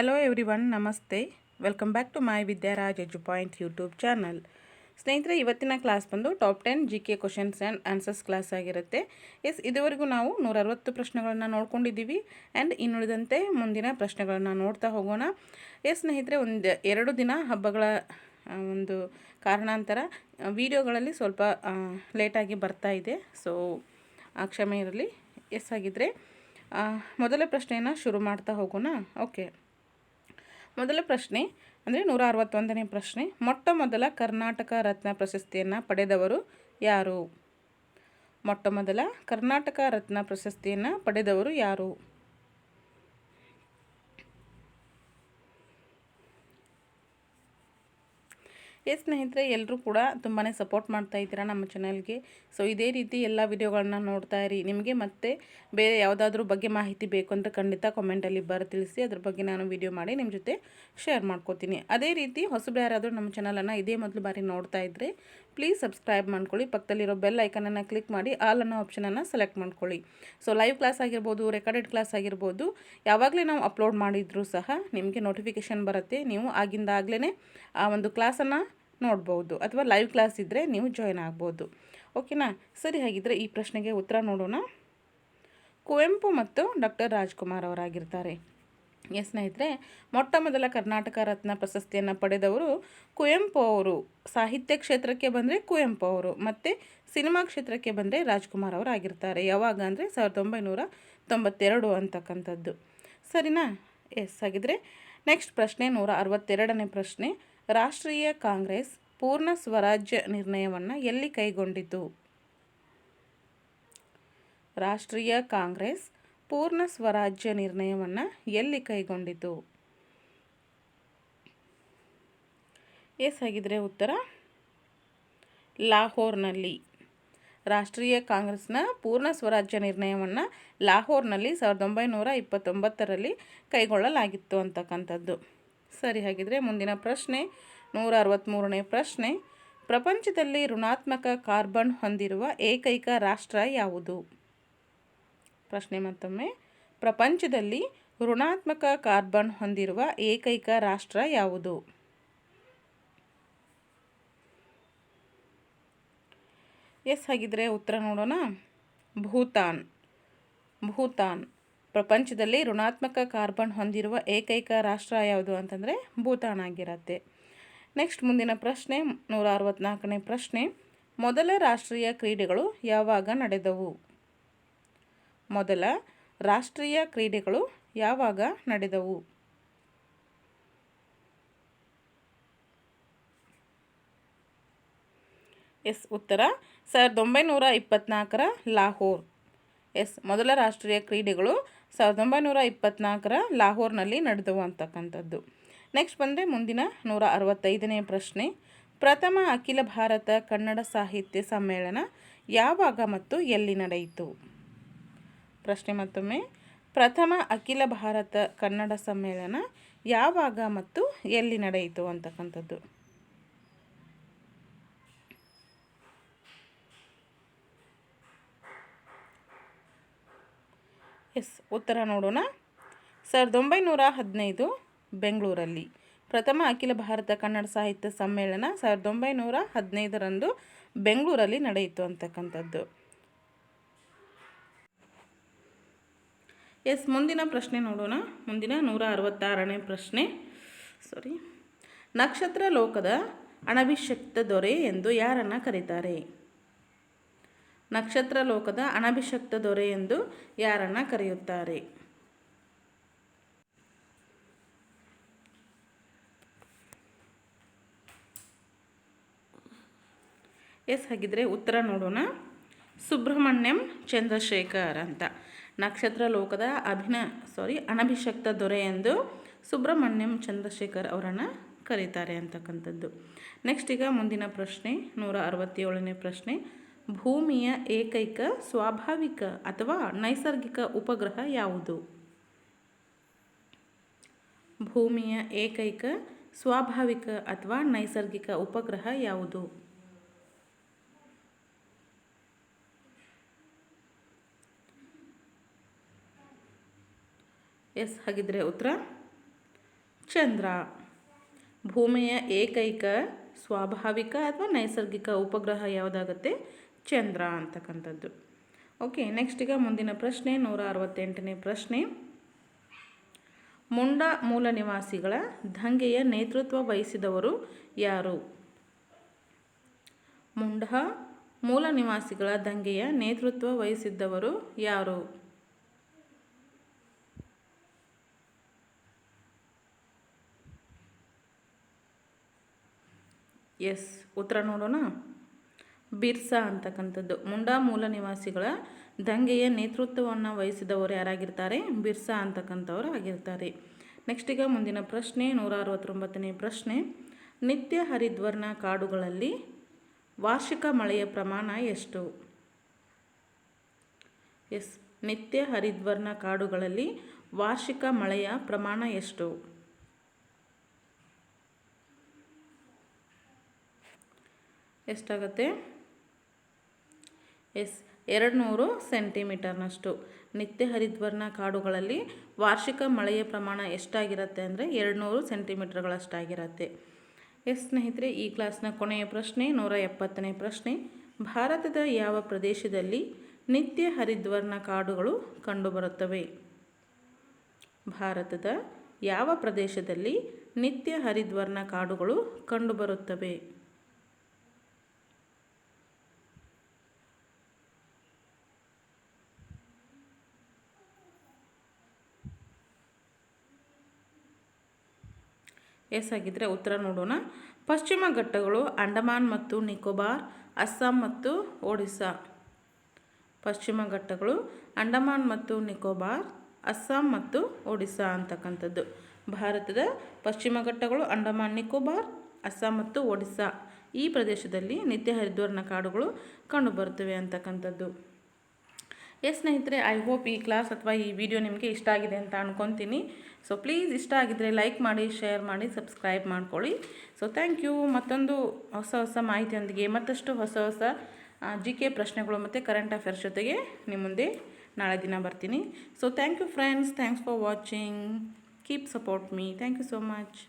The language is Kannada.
ಹಲೋ ಎವ್ರಿವನ್, ನಮಸ್ತೆ. Welcome back to my Vidyaraj edu point YouTube channel. ಸ್ನೇಹಿತರೆ, ಇವತ್ತಿನ ಕ್ಲಾಸ್ ಬಂದು top 10 GK questions and answers class ಆಗಿರುತ್ತೆ. ಇದುವರೆಗೂ ನಾವು 160 ಪ್ರಶ್ನೆಗಳನ್ನು ನೋಡ್ಕೊಂಡಿದ್ದೀವಿ ಆ್ಯಂಡ್ ಇನ್ನುಳಿದಂತೆ ಮುಂದಿನ ಪ್ರಶ್ನೆಗಳನ್ನು ನೋಡ್ತಾ ಹೋಗೋಣ. ಸ್ನೇಹಿತರೆ, ಒಂದು 2 ದಿನ ಹಬ್ಬಗಳ ಒಂದು ಕಾರಣಾಂತರ ವಿಡಿಯೋಗಳಲ್ಲಿ ಸ್ವಲ್ಪ ಲೇಟಾಗಿ ಬರ್ತಾ ಇದೆ. ಸೊ ಕ್ಷಮೆ ಇರಲಿ. ಹಾಗಿದ್ರೆ ಮೊದಲ ಪ್ರಶ್ನೆಯನ್ನು ಶುರು ಮಾಡ್ತಾ ಹೋಗೋಣ. ಓಕೆ, ಮೊದಲ ಪ್ರಶ್ನೆ ಅಂದರೆ 161ನೇ ಪ್ರಶ್ನೆ. ಮೊಟ್ಟ ಮೊದಲ ಕರ್ನಾಟಕ ರತ್ನ ಪ್ರಶಸ್ತಿಯನ್ನು ಪಡೆದವರು ಯಾರು? ಮೊಟ್ಟ ಮೊದಲ ಕರ್ನಾಟಕ ರತ್ನ ಪ್ರಶಸ್ತಿಯನ್ನು ಪಡೆದವರು ಯಾರು? ಸ್ನೇಹಿತರೆ, ಎಲ್ಲರೂ ಕೂಡ ತುಂಬಾ ಸಪೋರ್ಟ್ ಮಾಡ್ತಾ ಇದ್ದೀರಾ ನಮ್ಮ ಚಾನಲ್ಗೆ. ಸೊ ಇದೇ ರೀತಿ ಎಲ್ಲ ವಿಡಿಯೋಗಳನ್ನ ನೋಡ್ತಾ ಇರಿ. ನಿಮಗೆ ಮತ್ತೆ ಬೇರೆ ಯಾವುದಾದ್ರೂ ಬಗ್ಗೆ ಮಾಹಿತಿ ಬೇಕು ಅಂತ ಖಂಡಿತ ಕಾಮೆಂಟಲ್ಲಿ ತಿಳಿಸಿ. ಅದ್ರ ಬಗ್ಗೆ ನಾನು ವಿಡಿಯೋ ಮಾಡಿ ನಿಮ್ಮ ಜೊತೆ ಶೇರ್ ಮಾಡ್ಕೋತೀನಿ. ಅದೇ ರೀತಿ ಹೊಸಬ್ರು ಯಾರಾದರೂ ನಮ್ಮ ಚಾನಲನ್ನು ಇದೇ ಮೊದಲು ಬಾರಿ ನೋಡ್ತಾ ಇದ್ದರೆ ಪ್ಲೀಸ್ ಸಬ್ಸ್ಕ್ರೈಬ್ ಮಾಡ್ಕೊಳ್ಳಿ. ಪಕ್ಕದಲ್ಲಿರೋ ಬೆಲ್ ಐಕನನ್ನು ಕ್ಲಿಕ್ ಮಾಡಿ ಆಲ್ ಅನ್ನೋ ಆಪ್ಷನನ್ನು ಸೆಲೆಕ್ಟ್ ಮಾಡ್ಕೊಳ್ಳಿ. ಸೊ ಲೈವ್ ಕ್ಲಾಸ್ ಆಗಿರ್ಬೋದು, ರೆಕಾರ್ಡೆಡ್ ಕ್ಲಾಸ್ ಆಗಿರ್ಬೋದು, ಯಾವಾಗಲೇ ನಾವು ಅಪ್ಲೋಡ್ ಮಾಡಿದರೂ ಸಹ ನಿಮಗೆ ನೋಟಿಫಿಕೇಷನ್ ಬರುತ್ತೆ. ನೀವು ಆಗಿಂದಾಗಲೇ ಆ ಒಂದು ಕ್ಲಾಸನ್ನು ನೋಡ್ಬೋದು, ಅಥವಾ ಲೈವ್ ಕ್ಲಾಸ್ ಇದ್ದರೆ ನೀವು ಜಾಯ್ನ್ ಆಗ್ಬೋದು. ಓಕೆನಾ? ಸರಿ, ಹಾಗಿದ್ದರೆ ಈ ಪ್ರಶ್ನೆಗೆ ಉತ್ತರ ನೋಡೋಣ. ಕುವೆಂಪು ಮತ್ತು ಡಾಕ್ಟರ್ ರಾಜ್ಕುಮಾರ್ ಅವರಾಗಿರ್ತಾರೆ. ಸ್ನೇಹಿತರೆ, ಮೊಟ್ಟ ಮೊದಲ ಕರ್ನಾಟಕ ರತ್ನ ಪ್ರಶಸ್ತಿಯನ್ನು ಪಡೆದವರು ಕುವೆಂಪು ಅವರು. ಸಾಹಿತ್ಯ ಕ್ಷೇತ್ರಕ್ಕೆ ಬಂದರೆ ಕುವೆಂಪು ಅವರು, ಮತ್ತು ಸಿನಿಮಾ ಕ್ಷೇತ್ರಕ್ಕೆ ಬಂದರೆ ರಾಜ್ಕುಮಾರ್ ಅವರು ಆಗಿರ್ತಾರೆ. ಯಾವಾಗ ಅಂದರೆ 1992 ಅಂತಕ್ಕಂಥದ್ದು. ಸರಿನಾ? ಹಾಗಿದ್ರೆ ನೆಕ್ಸ್ಟ್ ಪ್ರಶ್ನೆ 162ನೇ ಪ್ರಶ್ನೆ. ರಾಷ್ಟ್ರೀಯ ಕಾಂಗ್ರೆಸ್ ಪೂರ್ಣ ಸ್ವರಾಜ್ಯ ನಿರ್ಣಯವನ್ನು ಎಲ್ಲಿ ಕೈಗೊಂಡಿತು? ರಾಷ್ಟ್ರೀಯ ಕಾಂಗ್ರೆಸ್ ಪೂರ್ಣ ಸ್ವರಾಜ್ಯ ನಿರ್ಣಯವನ್ನು ಎಲ್ಲಿ ಕೈಗೊಂಡಿತು? ಹಾಗಿದ್ರೆ ಉತ್ತರ ಲಾಹೋರ್ನಲ್ಲಿ. ರಾಷ್ಟ್ರೀಯ ಕಾಂಗ್ರೆಸ್ನ ಪೂರ್ಣ ಸ್ವರಾಜ್ಯ ನಿರ್ಣಯವನ್ನು ಲಾಹೋರ್ನಲ್ಲಿ 1929ರಲ್ಲಿ ಕೈಗೊಳ್ಳಲಾಗಿತ್ತು ಅಂತಕ್ಕಂಥದ್ದು. ಸರಿ, ಹಾಗಿದ್ರೆ ಮುಂದಿನ ಪ್ರಶ್ನೆ 163ನೇ ಪ್ರಶ್ನೆ. ಪ್ರಪಂಚದಲ್ಲಿ ಋಣಾತ್ಮಕ ಕಾರ್ಬನ್ ಹೊಂದಿರುವ ಏಕೈಕ ರಾಷ್ಟ್ರ ಯಾವುದು? ಪ್ರಶ್ನೆ ಮತ್ತೊಮ್ಮೆ. ಪ್ರಪಂಚದಲ್ಲಿ ಋಣಾತ್ಮಕ ಕಾರ್ಬನ್ ಹೊಂದಿರುವ ಏಕೈಕ ರಾಷ್ಟ್ರ ಯಾವುದು? ಹಾಗಿದ್ರೆ ಉತ್ತರ ನೋಡೋಣ. ಭೂತಾನ್ ಪ್ರಪಂಚದಲ್ಲಿ ಋಣಾತ್ಮಕ ಕಾರ್ಬನ್ ಹೊಂದಿರುವ ಏಕೈಕ ರಾಷ್ಟ್ರ ಯಾವುದು ಅಂತಂದರೆ ಭೂತಾನ್ ಆಗಿರುತ್ತೆ. ನೆಕ್ಸ್ಟ್ ಮುಂದಿನ ಪ್ರಶ್ನೆ 164ನೇ ಪ್ರಶ್ನೆ. ಮೊದಲ ರಾಷ್ಟ್ರೀಯ ಕ್ರೀಡೆಗಳು ಯಾವಾಗ ನಡೆದವು? ಮೊದಲ ರಾಷ್ಟ್ರೀಯ ಕ್ರೀಡೆಗಳು ಯಾವಾಗ ನಡೆದವು? ಉತ್ತರ 1924ರ ಲಾಹೋರ್. ಮೊದಲ ರಾಷ್ಟ್ರೀಯ ಕ್ರೀಡೆಗಳು 1924ರ ಲಾಹೋರ್ನಲ್ಲಿ ನಡೆದವು ಅಂತಕ್ಕಂಥದ್ದು. ನೆಕ್ಸ್ಟ್ ಬಂದರೆ ಮುಂದಿನ 165ನೇ ಪ್ರಶ್ನೆ. ಪ್ರಥಮ ಅಖಿಲ ಭಾರತ ಕನ್ನಡ ಸಾಹಿತ್ಯ ಸಮ್ಮೇಳನ ಯಾವಾಗ ಮತ್ತು ಎಲ್ಲಿ ನಡೆಯಿತು? ಪ್ರಶ್ನೆ ಮತ್ತೊಮ್ಮೆ. ಪ್ರಥಮ ಅಖಿಲ ಭಾರತ ಕನ್ನಡ ಸಮ್ಮೇಳನ ಯಾವಾಗ ಮತ್ತು ಎಲ್ಲಿ ನಡೆಯಿತು ಅಂತಕ್ಕಂಥದ್ದು. ಉತ್ತರ ನೋಡೋಣ. 1915 ಬೆಂಗಳೂರಲ್ಲಿ. ಪ್ರಥಮ ಅಖಿಲ ಭಾರತ ಕನ್ನಡ ಸಾಹಿತ್ಯ ಸಮ್ಮೇಳನ 1915ರಂದು ಬೆಂಗಳೂರಲ್ಲಿ ನಡೆಯಿತು ಅಂತಕ್ಕಂಥದ್ದು. ಮುಂದಿನ ಪ್ರಶ್ನೆ ನೋಡೋಣ. ಮುಂದಿನ 166ನೇ ಪ್ರಶ್ನೆ. ನಕ್ಷತ್ರ ಲೋಕದ ಅನಭಿಷಿಕ್ತ ದೊರೆ ಎಂದು ಯಾರನ್ನು ಕರೀತಾರೆ? ನಕ್ಷತ್ರ ಲೋಕದ ಅನಭಿಷಿಕ್ತ ದೊರೆ ಎಂದು ಯಾರನ್ನು ಕರೆಯುತ್ತಾರೆ? ಹಾಗಿದ್ರೆ ಉತ್ತರ ನೋಡೋಣ. ಸುಬ್ರಹ್ಮಣ್ಯಂ ಚಂದ್ರಶೇಖರ್ ಅಂತ. ನಕ್ಷತ್ರ ಲೋಕದ ಅನಭಿಷಿಕ್ತ ದೊರೆ ಎಂದು ಸುಬ್ರಹ್ಮಣ್ಯಂ ಚಂದ್ರಶೇಖರ್ ಅವರನ್ನು ಕರೀತಾರೆ ಅಂತಕ್ಕಂಥದ್ದು. ನೆಕ್ಸ್ಟ್ ಈಗ ಮುಂದಿನ ಪ್ರಶ್ನೆ 167ನೇ ಪ್ರಶ್ನೆ. ಭೂಮಿಯ ಏಕೈಕ ಸ್ವಾಭಾವಿಕ ಅಥವಾ ನೈಸರ್ಗಿಕ ಉಪಗ್ರಹ ಯಾವುದು? ಭೂಮಿಯ ಏಕೈಕ ಸ್ವಾಭಾವಿಕ ಅಥವಾ ನೈಸರ್ಗಿಕ ಉಪಗ್ರಹ ಯಾವುದು? ಹಾಗಿದ್ರೆ ಉತ್ತರ ಚಂದ್ರ. ಭೂಮಿಯ ಏಕೈಕ ಸ್ವಾಭಾವಿಕ ಅಥವಾ ನೈಸರ್ಗಿಕ ಉಪಗ್ರಹ ಯಾವುದಾಗುತ್ತೆ? ಚಂದ್ರ ಅಂತಕ್ಕಂಥದ್ದು. ಓಕೆ, ನೆಕ್ಸ್ಟ್ ಈಗ ಮುಂದಿನ ಪ್ರಶ್ನೆ 168ನೇ ಪ್ರಶ್ನೆ. ಮುಂಡಾ ಮೂಲ ನಿವಾಸಿಗಳ ದಂಗೆಯ ನೇತೃತ್ವ ವಹಿಸಿದವರು ಯಾರು? ಮುಂಡಾ ಮೂಲ ನಿವಾಸಿಗಳ ದಂಗೆಯ ನೇತೃತ್ವ ವಹಿಸಿದ್ದವರು ಯಾರು? ಎಸ್, ಉತ್ತರ ನೋಡೋಣ. ಬಿರ್ಸಾ ಅಂತಕ್ಕಂಥದ್ದು. ಮುಂಡಾ ಮೂಲ ನಿವಾಸಿಗಳ ದಂಗೆಯ ನೇತೃತ್ವವನ್ನು ವಹಿಸಿದವರು ಯಾರಾಗಿರ್ತಾರೆ? ಬಿರ್ಸಾ ಅಂತಕ್ಕಂಥವ್ರು ಆಗಿರ್ತಾರೆ. ನೆಕ್ಸ್ಟ್ ಈಗ ಮುಂದಿನ ಪ್ರಶ್ನೆ 169ನೇ ಪ್ರಶ್ನೆ. ನಿತ್ಯ ಹರಿದ್ವರ್ಣ ಕಾಡುಗಳಲ್ಲಿ ವಾರ್ಷಿಕ ಮಳೆಯ ಪ್ರಮಾಣ ಎಷ್ಟು? ಎಸ್, ನಿತ್ಯ ಹರಿದ್ವರ್ಣ ಕಾಡುಗಳಲ್ಲಿ ವಾರ್ಷಿಕ ಮಳೆಯ ಪ್ರಮಾಣ ಎಷ್ಟು? ಎಷ್ಟಾಗುತ್ತೆ? ಎಸ್, 200 ಸೆಂಟಿಮೀಟರ್ನಷ್ಟು. ನಿತ್ಯ ಹರಿದ್ವರ್ಣ ಕಾಡುಗಳಲ್ಲಿ ವಾರ್ಷಿಕ ಮಳೆಯ ಪ್ರಮಾಣ ಎಷ್ಟಾಗಿರುತ್ತೆ ಅಂದರೆ 200 ಸೆಂಟಿಮೀಟರ್ಗಳಷ್ಟಾಗಿರುತ್ತೆ. ಎಸ್ ಸ್ನೇಹಿತರೆ, ಈ ಕ್ಲಾಸ್ನ ಕೊನೆಯ ಪ್ರಶ್ನೆ 170ನೇ ಪ್ರಶ್ನೆ. ಭಾರತದ ಯಾವ ಪ್ರದೇಶದಲ್ಲಿ ನಿತ್ಯ ಹರಿದ್ವರ್ಣ ಕಾಡುಗಳು ಕಂಡುಬರುತ್ತವೆ? ಭಾರತದ ಯಾವ ಪ್ರದೇಶದಲ್ಲಿ ನಿತ್ಯ ಹರಿದ್ವರ್ಣ ಕಾಡುಗಳು ಕಂಡುಬರುತ್ತವೆ? ಎಸ್ ಆಗಿದ್ದರೆ ಉತ್ತರ ನೋಡೋಣ. ಪಶ್ಚಿಮ ಘಟ್ಟಗಳು ಅಂಡಮಾನ್ ಮತ್ತು ನಿಕೋಬಾರ್, ಅಸ್ಸಾಂ ಮತ್ತು ಒಡಿಸ್ಸಾ. ಪಶ್ಚಿಮ ಘಟ್ಟಗಳು ಅಂಡಮಾನ್ ಮತ್ತು ನಿಕೋಬಾರ್, ಅಸ್ಸಾಂ ಮತ್ತು ಒಡಿಸ್ಸಾ ಅಂತಕ್ಕಂಥದ್ದು. ಭಾರತದ ಪಶ್ಚಿಮ ಘಟ್ಟಗಳು ಅಂಡಮಾನ್ ನಿಕೋಬಾರ್, ಅಸ್ಸಾಂ ಮತ್ತು ಒಡಿಸ್ಸಾ ಈ ಪ್ರದೇಶದಲ್ಲಿ ನಿತ್ಯ ಹರಿದ್ವರ್ಣ ಕಾಡುಗಳು ಕಂಡುಬರುತ್ತವೆ ಅಂತಕ್ಕಂಥದ್ದು. ಎಸ್ ಸ್ನೇಹಿತರೆ, ಐ ಹೋಪ್ ಈ ಕ್ಲಾಸ್ ಅಥವಾ ಈ ವಿಡಿಯೋ ನಿಮಗೆ ಇಷ್ಟ ಆಗಿದೆ ಅಂತ ಅನ್ಕೊತೀನಿ. ಸೊ ಪ್ಲೀಸ್ ಇಷ್ಟ ಆಗಿದ್ದರೆ ಲೈಕ್ ಮಾಡಿ, ಶೇರ್ ಮಾಡಿ, ಸಬ್ಸ್ಕ್ರೈಬ್ ಮಾಡ್ಕೊಳ್ಳಿ. So thank you. ಮತ್ತೊಂದು ಹೊಸ ಮಾಹಿತಿಯೊಂದಿಗೆ ಮತ್ತಷ್ಟು ಹೊಸ GK ಪ್ರಶ್ನೆಗಳು ಮತ್ತು ಕರೆಂಟ್ ಅಫೇರ್ಸ್ ಜೊತೆಗೆ ನಿಮ್ಮ ಮುಂದೆ ನಾಳೆ ದಿನ ಬರ್ತೀನಿ. So thank you friends, thanks for watching, keep support me. Thank you so much.